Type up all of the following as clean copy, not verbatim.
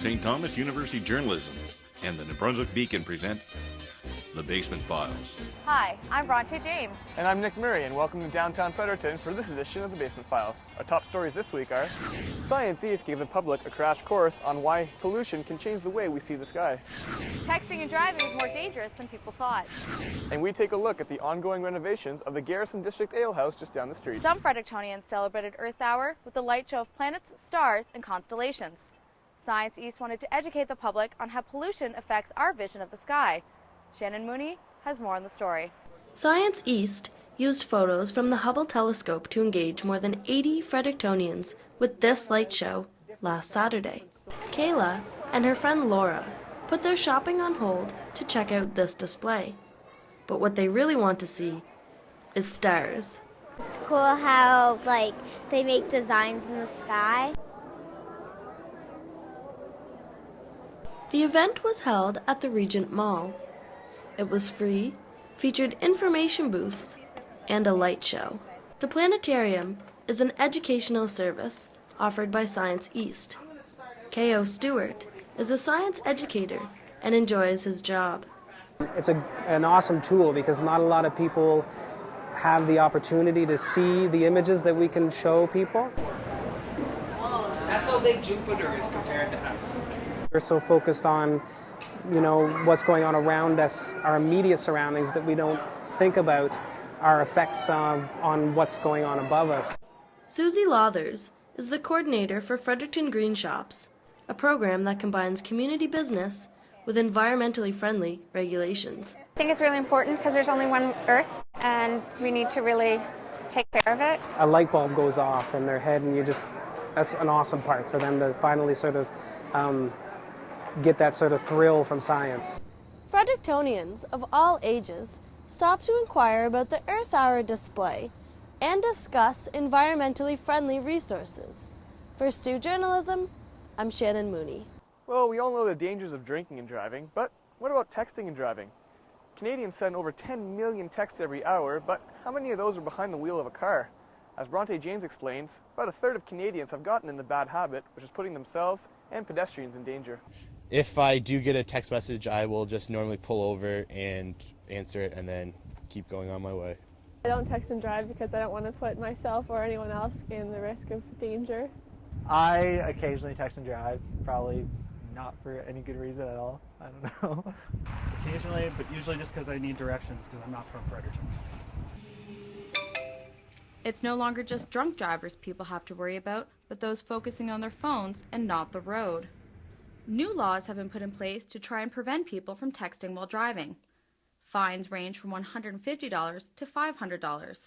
St. Thomas University Journalism and the New Brunswick Beacon present The Basement Files. Hi, I'm Bronte James. And I'm Nick Murray, and welcome to downtown Fredericton for this edition of The Basement Files. Our top stories this week are: Science East gave the public a crash course on why pollution can change the way we see the sky. Texting and driving is more dangerous than people thought. And we take a look at the ongoing renovations of the Garrison District Ale House just down the street. Some Frederictonians celebrated Earth Hour with a light show of planets, stars, and constellations. Science East wanted to educate the public on how pollution affects our vision of the sky. Shannon Mooney has more on the story. Science East used photos from the Hubble telescope to engage more than 80 Frederictonians with this light show last Saturday. Kayla and her friend Laura put their shopping on hold to check out this display. But what they really want to see is stars. It's cool how, they make designs in the sky. The event was held at the Regent Mall. It was free, featured information booths, and a light show. The planetarium is an educational service offered by Science East. K.O. Stewart is a science educator and enjoys his job. It's an awesome tool because not a lot of people have the opportunity to see the images that we can show people. That's how big Jupiter is compared to us. We're so focused on, what's going on around us, our immediate surroundings, that we don't think about our effects on what's going on above us. Susie Lothers is the coordinator for Fredericton Green Shops, a program that combines community business with environmentally friendly regulations. I think it's really important because there's only one Earth and we need to really take care of it. A light bulb goes off in their head and that's an awesome part for them to finally sort of get that sort of thrill from science. Frederictonians of all ages stopped to inquire about the Earth Hour display and discuss environmentally friendly resources. For STU Journalism, I'm Shannon Mooney. Well, we all know the dangers of drinking and driving, but what about texting and driving? Canadians send over 10 million texts every hour, but how many of those are behind the wheel of a car? As Bronte James explains, about a third of Canadians have gotten in the bad habit, which is putting themselves and pedestrians in danger. If I do get a text message, I will just normally pull over and answer it and then keep going on my way. I don't text and drive because I don't want to put myself or anyone else in the risk of danger. I occasionally text and drive, probably not for any good reason at all. I don't know. Occasionally, but usually just because I need directions because I'm not from Fredericton. It's no longer just drunk drivers people have to worry about, but those focusing on their phones and not the road. New laws have been put in place to try and prevent people from texting while driving. Fines range from $150 to $500.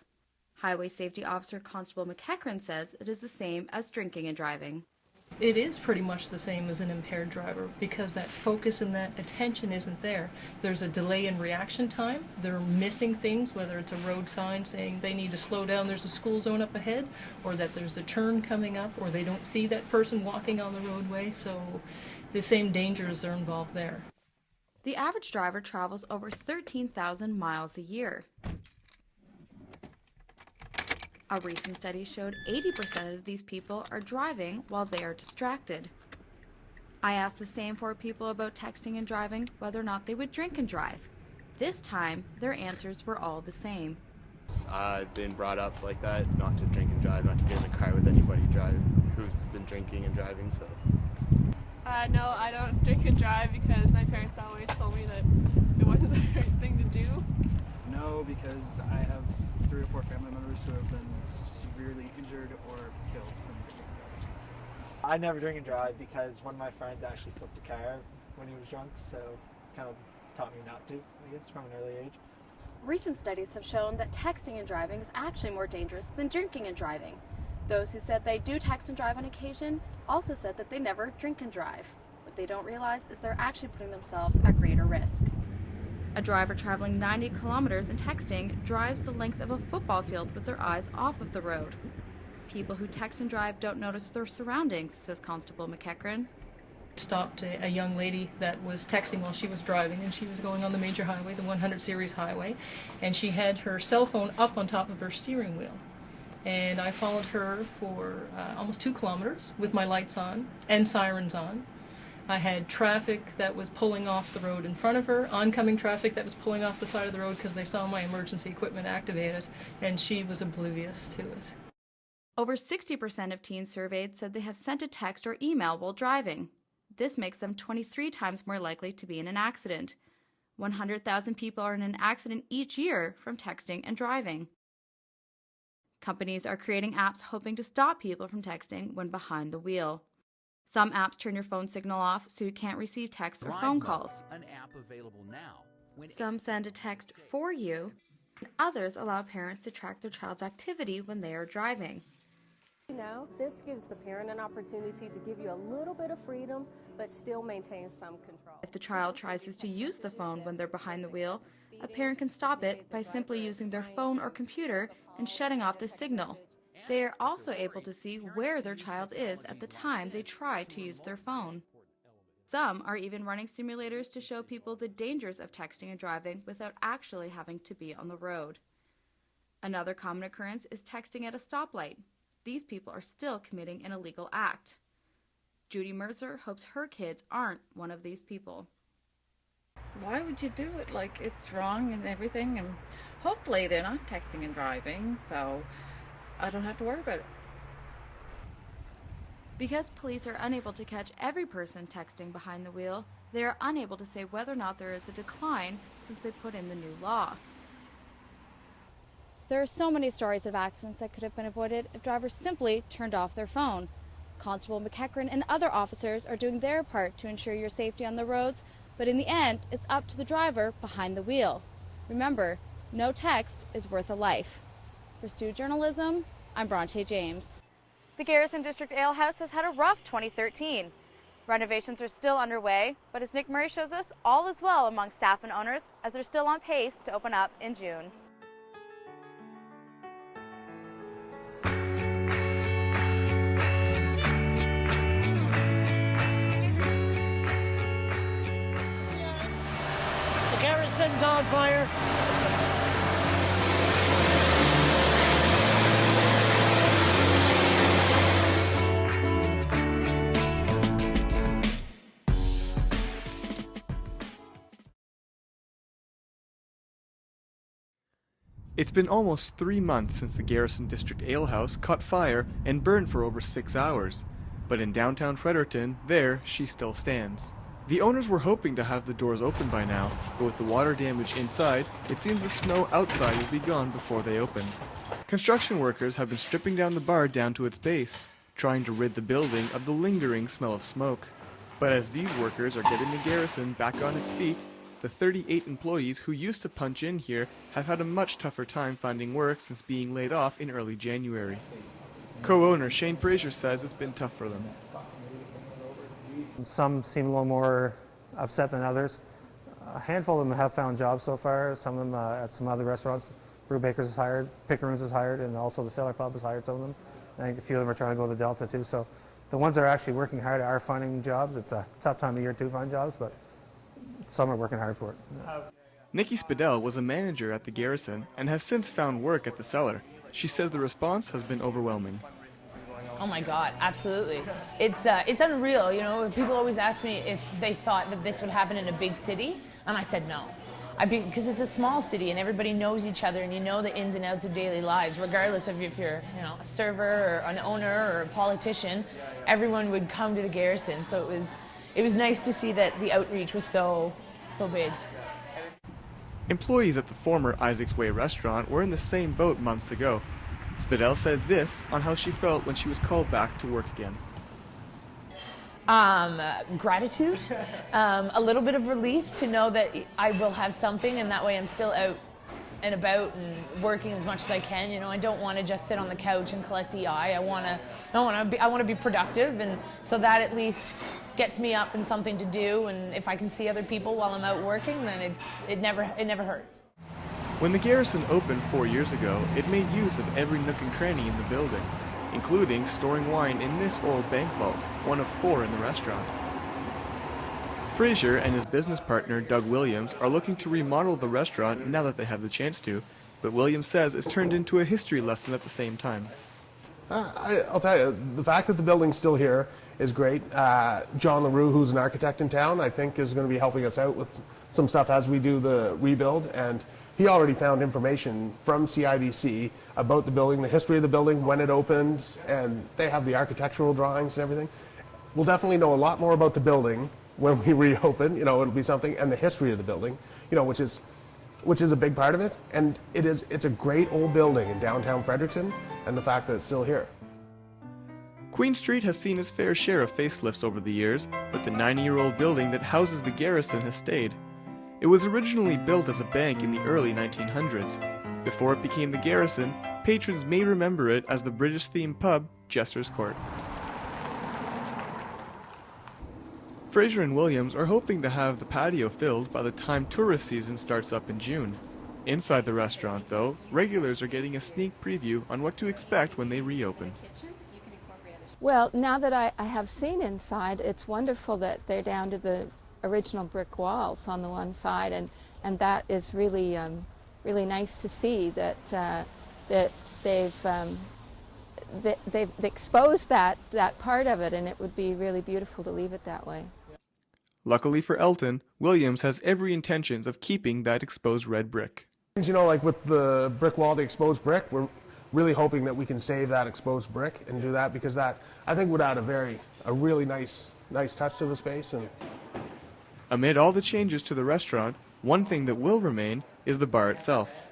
Highway Safety Officer Constable McEachran says it is the same as drinking and driving. It is pretty much the same as an impaired driver because that focus and that attention isn't there. There's a delay in reaction time. They're missing things, whether it's a road sign saying they need to slow down, there's a school zone up ahead, or that there's a turn coming up, or they don't see that person walking on the roadway. So the same dangers are involved there. The average driver travels over 13,000 miles a year. A recent study showed 80% of these people are driving while they are distracted. I asked the same four people about texting and driving whether or not they would drink and drive. This time, their answers were all the same. I've been brought up like that, not to drink and drive, not to get in a car with anybody who's been drinking and driving, so. No, I don't drink and drive because my parents always told me that it wasn't the right thing to do. No, because I have 3 or 4 family members who have been severely injured or killed from drinking and driving. I never drink and drive because one of my friends actually flipped a car when he was drunk, so kind of taught me not to, I guess, from an early age. Recent studies have shown that texting and driving is actually more dangerous than drinking and driving. Those who said they do text and drive on occasion also said that they never drink and drive. What they don't realize is they're actually putting themselves at greater risk. A driver traveling 90 kilometers and texting drives the length of a football field with their eyes off of the road. People who text and drive don't notice their surroundings, says Constable McEachran. Stopped a young lady that was texting while she was driving, and she was going on the major highway, the 100 series highway, and she had her cell phone up on top of her steering wheel. And I followed her for almost 2 kilometers with my lights on and sirens on. I had traffic that was pulling off the road in front of her, oncoming traffic that was pulling off the side of the road because they saw my emergency equipment activated, and she was oblivious to it. Over 60% of teens surveyed said they have sent a text or email while driving. This makes them 23 times more likely to be in an accident. 100,000 people are in an accident each year from texting and driving. Companies are creating apps hoping to stop people from texting when behind the wheel. Some apps turn your phone signal off so you can't receive texts or phone calls. An app available now. Some send a text for you, and others allow parents to track their child's activity when they are driving. You know, this gives the parent an opportunity to give you a little bit of freedom, but still maintain some control. If the child tries to use the phone when they're behind the wheel, a parent can stop it by simply using their phone or computer and shutting off the signal. They are also able to see where their child is at the time they try to use their phone. Some are even running simulators to show people the dangers of texting and driving without actually having to be on the road. Another common occurrence is texting at a stoplight. These people are still committing an illegal act. Judy Mercer hopes her kids aren't one of these people. Why would you do it? Like, it's wrong and everything, and hopefully they're not texting and driving, so I don't have to worry about it. Because police are unable to catch every person texting behind the wheel, they are unable to say whether or not there is a decline since they put in the new law. There are so many stories of accidents that could have been avoided if drivers simply turned off their phone. Constable McEachran and other officers are doing their part to ensure your safety on the roads, but in the end, it's up to the driver behind the wheel. Remember, no text is worth a life. For STU Journalism, I'm Bronte James. The Garrison District Ale House has had a rough 2013. Renovations are still underway, but as Nick Murray shows us, all is well among staff and owners as they're still on pace to open up in June. The Garrison's on fire. It's been almost 3 months since the Garrison District Ale House caught fire and burned for over 6 hours. But in downtown Fredericton, there she still stands. The owners were hoping to have the doors open by now, but with the water damage inside, it seems the snow outside will be gone before they open. Construction workers have been stripping down the bar down to its base, trying to rid the building of the lingering smell of smoke. But as these workers are getting the Garrison back on its feet, the 38 employees who used to punch in here have had a much tougher time finding work since being laid off in early January. Co-owner Shane Fraser says it's been tough for them. Some seem a little more upset than others. A handful of them have found jobs so far, some of them at some other restaurants. Brew Bakers is hired, Pickeroons is hired, and also the Sailor Pub has hired some of them. I think a few of them are trying to go to the Delta too. So the ones that are actually working hard are finding jobs. It's a tough time of year to find jobs, but some are working hard for it. Nikki Spadell was a manager at the Garrison and has since found work at the cellar. She says the response has been overwhelming. Oh my God, absolutely. It's unreal, you know. People always ask me if they thought that this would happen in a big city, and I said no. Because it's a small city and everybody knows each other and you know the ins and outs of daily lives, regardless of if you're, you know, a server or an owner or a politician. Everyone would come to the Garrison, so it was nice to see that the outreach was so big. Employees at the former Isaac's Way restaurant were in the same boat months ago. Spadell said this on how she felt when she was called back to work again. Gratitude, a little bit of relief to know that I will have something, and that way I'm still out and about and working as much as I can. You know, I don't want to just sit on the couch and collect EI. I want to be productive, and so that at least gets me up and something to do. And if I can see other people while I'm out working, then it never hurts. When the Garrison opened 4 years ago, it made use of every nook and cranny in the building, including storing wine in this old bank vault, one of 4 in the restaurant. Fraser and his business partner, Doug Williams, are looking to remodel the restaurant now that they have the chance to, but Williams says it's turned into a history lesson at the same time. I'll tell you, the fact that the building's still here is great. John LaRue, who's an architect in town, I think is going to be helping us out with some stuff as we do the rebuild. And he already found information from CIBC about the building, the history of the building, when it opened, and they have the architectural drawings and everything. We'll definitely know a lot more about the building when we reopen. You know, it'll be something, and the history of the building, you know, which is a big part of it. And it's a great old building in downtown Fredericton, and the fact that it's still here. Queen Street has seen its fair share of facelifts over the years, but the 90-year-old building that houses the Garrison has stayed. It was originally built as a bank in the early 1900s. Before it became the Garrison, patrons may remember it as the British-themed pub, Jester's Court. Fraser and Williams are hoping to have the patio filled by the time tourist season starts up in June. Inside the restaurant, though, regulars are getting a sneak preview on what to expect when they reopen. Well, now that I have seen inside, it's wonderful that they're down to the original brick walls on the one side, and that is really really nice to see that they've exposed that part of it, and it would be really beautiful to leave it that way. Luckily for Elton, Williams has every intentions of keeping that exposed red brick. You know, like with the brick wall, the exposed brick, we're really hoping that we can save that exposed brick and do that, because that, I think, would add a really nice touch to the space. And amid all the changes to the restaurant, one thing that will remain is the bar itself.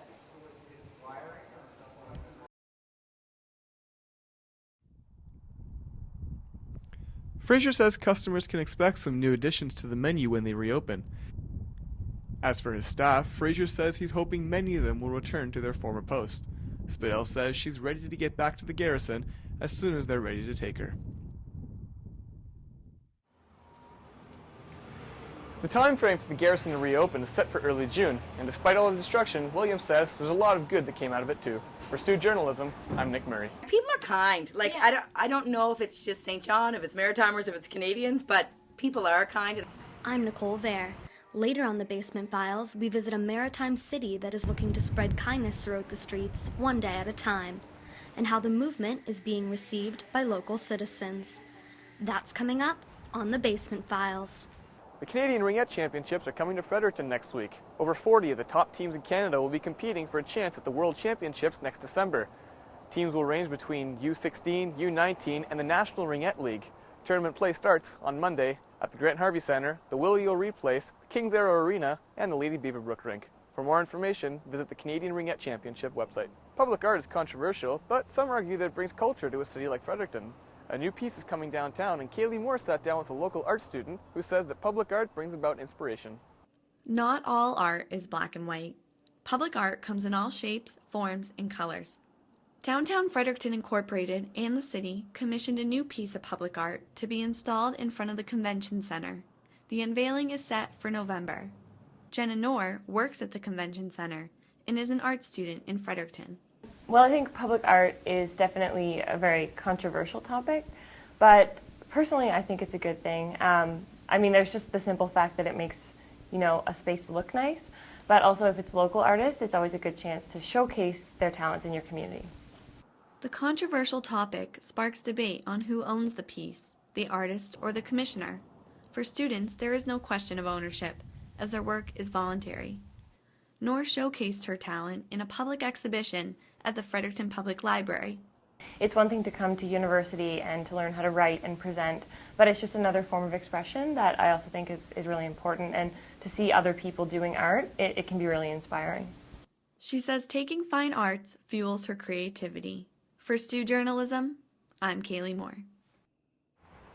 Fraser says customers can expect some new additions to the menu when they reopen. As for his staff, Fraser says he's hoping many of them will return to their former post. Spadell says she's ready to get back to the Garrison as soon as they're ready to take her. The time frame for the Garrison to reopen is set for early June, and despite all the destruction, Williams says there's a lot of good that came out of it too. For STU Journalism, I'm Nick Murray. People are kind. Like, yeah. I don't know if it's just St. John, if it's Maritimers, if it's Canadians, but people are kind. I'm Nicole Vare. Later on the Basement Files, we visit a maritime city that is looking to spread kindness throughout the streets, one day at a time, and how the movement is being received by local citizens. That's coming up on the Basement Files. The Canadian Ringette Championships are coming to Fredericton next week. Over 40 of the top teams in Canada will be competing for a chance at the World Championships next December. Teams will range between U16, U19, and the National Ringette League. Tournament play starts on Monday at the Grant Harvey Centre, the Willie O'Ree Place, the Kings Arrow Arena, and the Lady Beaverbrook Rink. For more information, visit the Canadian Ringette Championship website. Public art is controversial, but some argue that it brings culture to a city like Fredericton. A new piece is coming downtown, and Kaylee Moore sat down with a local art student who says that public art brings about inspiration. Not all art is black and white. Public art comes in all shapes, forms, and colors. Downtown Fredericton Incorporated and the city commissioned a new piece of public art to be installed in front of the Convention Center. The unveiling is set for November. Jenna Knorr works at the Convention Center and is an art student in Fredericton. Well, I think public art is definitely a very controversial topic, but personally I think it's a good thing. I mean, there's just the simple fact that it makes, you know, a space look nice, but also if it's local artists, it's always a good chance to showcase their talents in your community. The controversial topic sparks debate on who owns the piece, the artist or the commissioner. For students, there is no question of ownership, as their work is voluntary. Knorr showcased her talent in a public exhibition at the Fredericton Public Library. It's one thing to come to university and to learn how to write and present, but it's just another form of expression that I also think is really important, and to see other people doing art, it can be really inspiring. She says taking fine arts fuels her creativity. For STU Journalism, I'm Kaylee Moore.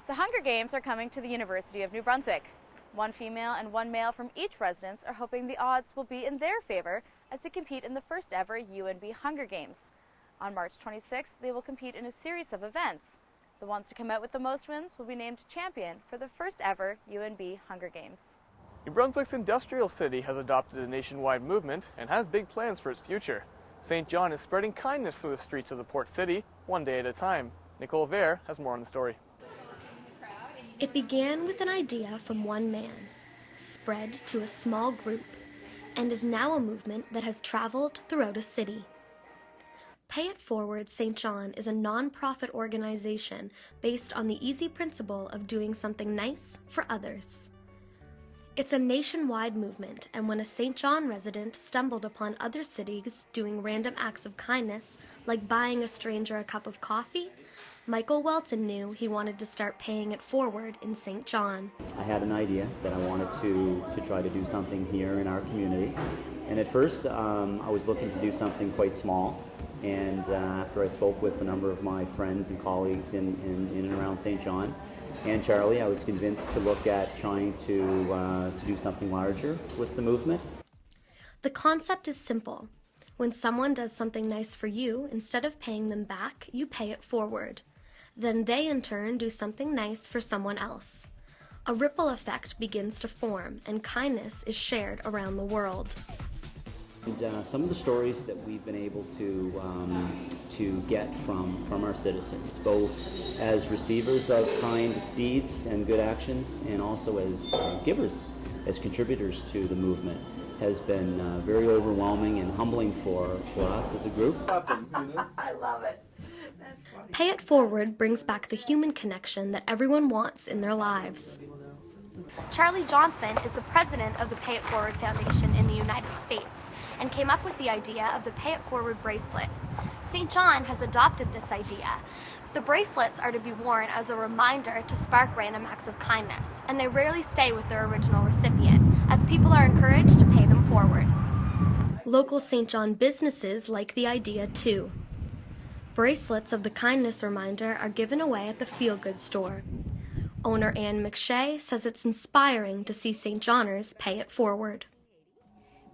The Hunger Games are coming to the University of New Brunswick. One female and one male from each residence are hoping the odds will be in their favor as they compete in the first ever UNB Hunger Games. On March 26th, they will compete in a series of events. The ones to come out with the most wins will be named champion for the first ever UNB Hunger Games. New Brunswick's industrial city has adopted a nationwide movement and has big plans for its future. St. John is spreading kindness through the streets of the port city, one day at a time. Nicole Vare has more on the story. It began with an idea from one man, spread to a small group, and is now a movement that has traveled throughout a city. Pay It Forward St. John is a non-profit organization based on the easy principle of doing something nice for others. It's a nationwide movement, and when a St. John resident stumbled upon other cities doing random acts of kindness, like buying a stranger a cup of coffee, Michael Welton knew he wanted to start paying it forward in St. John. I had an idea that I wanted to try to do something here in our community. And at first, I was looking to do something quite small. And after I spoke with a number of my friends and colleagues in and around St. John and Charlie, I was convinced to look at trying to do something larger with the movement. The concept is simple. When someone does something nice for you, instead of paying them back, you pay it forward. Then they in turn do something nice for someone else. A ripple effect begins to form, and kindness is shared around the world. And some of the stories that we've been able to get from our citizens, both as receivers of kind deeds and good actions, and also as givers, as contributors to the movement, has been very overwhelming and humbling for us as a group. I love it. Pay It Forward brings back the human connection that everyone wants in their lives. Charlie Johnson is the president of the Pay It Forward Foundation in the United States and came up with the idea of the Pay It Forward bracelet. St. John has adopted this idea. The bracelets are to be worn as a reminder to spark random acts of kindness, and they rarely stay with their original recipient, as people are encouraged to pay them forward. Local St. John businesses like the idea too. Bracelets of the kindness reminder are given away at the Feel Good store. Owner Ann McShay says it's inspiring to see St. Johners pay it forward.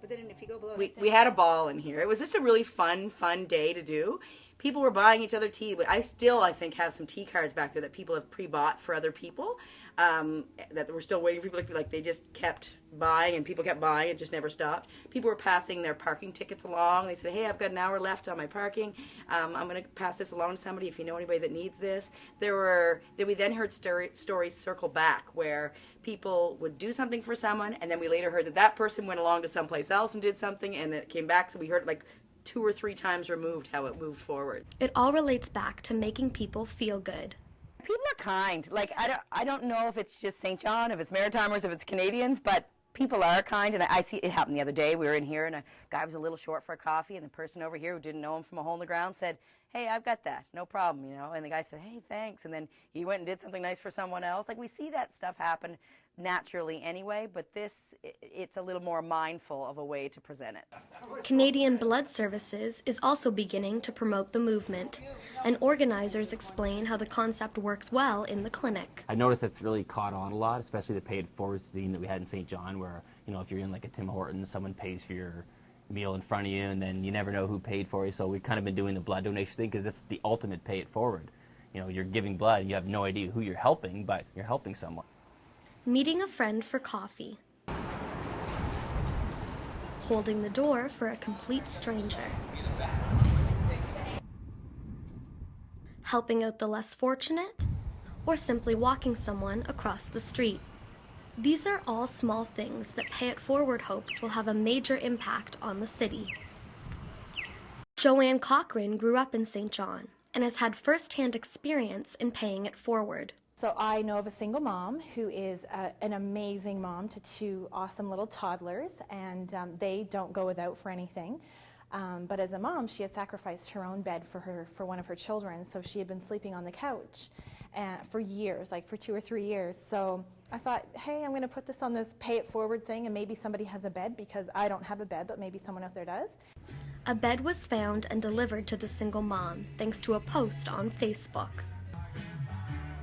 But then if you go below, we had a ball in here. It was just a really fun day to do. People were buying each other tea. I think, have some tea cards back there that people have pre-bought for other people. That we're still waiting for people to be like, they just kept buying and people kept buying. It just never stopped. People were passing their parking tickets along. They said, hey, I've got an hour left on my parking. I'm going to pass this along to somebody if you know anybody that needs this. We then heard stories circle back where people would do something for someone, and then we later heard that person went along to someplace else and did something, and then it came back. So we heard like 2 or 3 times removed how it moved forward. It all relates back to making people feel good. People are kind. Like, I don't know if it's just St. John, if it's Maritimers, if it's Canadians, but people are kind. And I see it happened the other day. We were in here and a guy was a little short for a coffee, and the person over here who didn't know him from a hole in the ground said, hey, I've got that, no problem, you know. And the guy said, hey, thanks. And then he went and did something nice for someone else. Like, we see that stuff happen naturally anyway, but it's a little more mindful of a way to present it. Canadian Blood Services is also beginning to promote the movement, and organizers explain how the concept works well in the clinic. I noticed it's really caught on a lot, especially the Pay It Forward theme that we had in St. John, where, you know, if you're in like a Tim Hortons, someone pays for your meal in front of you, and then you never know who paid for you. So we've kind of been doing the blood donation thing because it's the ultimate Pay It Forward. You know, you're giving blood, you have no idea who you're helping, but you're helping someone. Meeting a friend for coffee. Holding the door for a complete stranger. Helping out the less fortunate, or simply walking someone across the street. These are all small things that Pay It Forward hopes will have a major impact on the city. Joanne Cochran grew up in St. John and has had first-hand experience in paying it forward. So I know of a single mom who is an amazing mom to 2 awesome little toddlers, and they don't go without for anything. But as a mom, she had sacrificed her own bed for one of her children, so she had been sleeping on the couch for years, like for 2 or 3 years. So I thought, hey, I'm going to put this on this Pay It Forward thing, and maybe somebody has a bed, because I don't have a bed, but maybe someone out there does. A bed was found and delivered to the single mom thanks to a post on Facebook.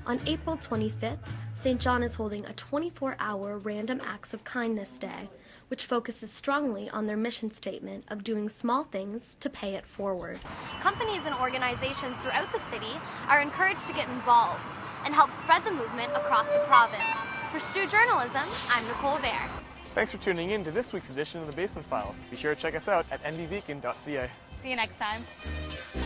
On April 25th, St. John is holding a 24-hour Random Acts of Kindness Day, which focuses strongly on their mission statement of doing small things to pay it forward. Companies and organizations throughout the city are encouraged to get involved and help spread the movement across the province. For STU Journalism, I'm Nicole Vare. Thanks for tuning in to this week's edition of the Basement Files. Be sure to check us out at nbbeacon.ca. See you next time.